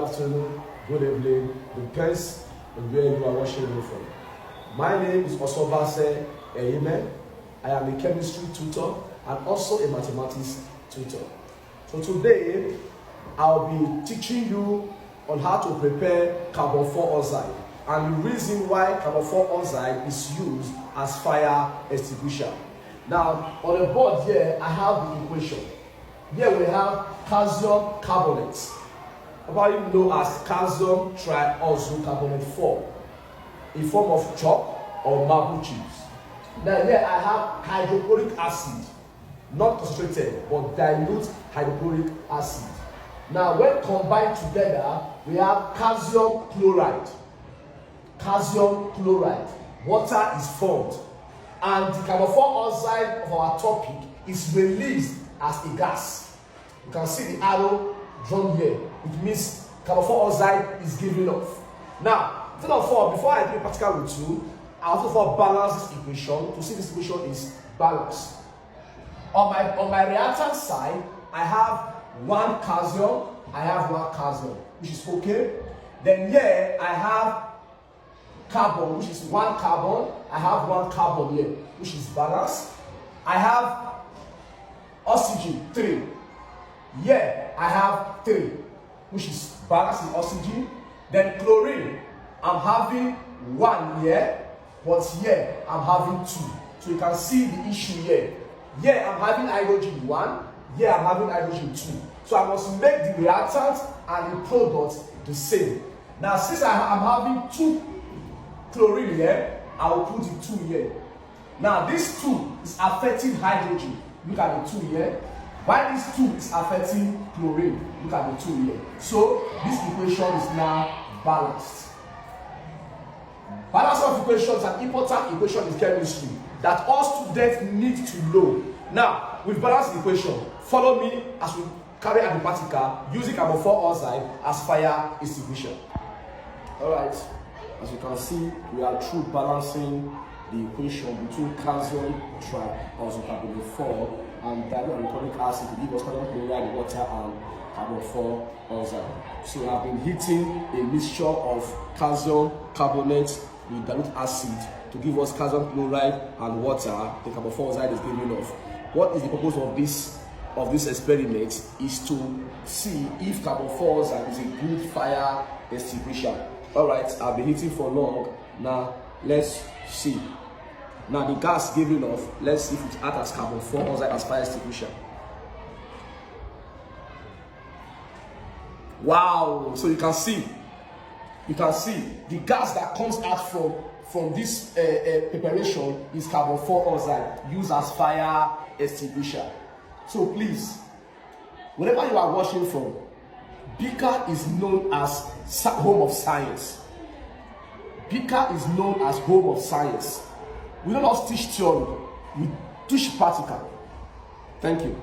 afternoon, good evening, depends on where you are watching me from. My name is Osobase Eyime. I am a chemistry tutor and also a mathematics tutor. So today, I'll be teaching you on how to prepare carbon 4 oxide and the reason why carbon 4 oxide is used as fire extinguisher. Now, on the board here, I have the equation. Here we have calcium carbonate, probably known as calcium trisulfocarbonate 4, in form of chalk or marble chips. Now here I have hydrochloric acid, not concentrated, but dilute hydrochloric acid. Now when combined together, we have calcium chloride. Calcium chloride. Water is formed. And the carbon 4 oxide of our topic is released as a gas. You can see the arrow drawn here. It means carbon 4 oxide is giving off. Now, instead of 4, before I do a practical with you, I also for balance this equation to see this equation is balanced. On my reactant side, I have 1 calcium, I have 1 calcium, which is okay. Then here I have carbon, which is 1 carbon. I have 1 carbon here, which is balanced. I have oxygen 3. Here I have 3, which is balanced in oxygen. Then chlorine, I'm having 1 here, but here I'm having 2. So you can see the issue here. Here I'm having hydrogen 1, here I'm having hydrogen 2. So I must make the reactant and the product the same. Now since I'm having 2 chlorine here, I will put the 2 here. Now this 2 is affecting hydrogen. Look at the 2 here. While this 2 is affecting chlorine. Look at the 2 here. So this equation is now balanced. Balance of equations is an important equation in chemistry that all students need to know. Now, with balanced equation, follow me as we carry out the practical using carbon 4 oxide as fire extinguisher. Alright, as you can see, we are through balancing the equation between calcium trisulfocarbonate 4 and dilute hydrochloric acid to give us calcium chloride, water, and carbon 4 oxide. So I've been heating a mixture of calcium carbonate with dilute acid to give us calcium chloride and water. The carbon 4 oxide is giving off. What is the purpose of this experiment is to see if carbon 4 oxide is a good fire extinguisher. Alright, I've been heating for long. Now let's see. Now the gas giving off, let's see if it acts as carbon 4 oxide as fire extinguisher. Wow, so you can see the gas that comes out from this preparation is carbon 4 oxide used as fire extinguisher. So please, wherever you are watching from, Beaker is known as home of science. Beaker is known as home of science. We don't just teach theory, we teach practical. Thank you.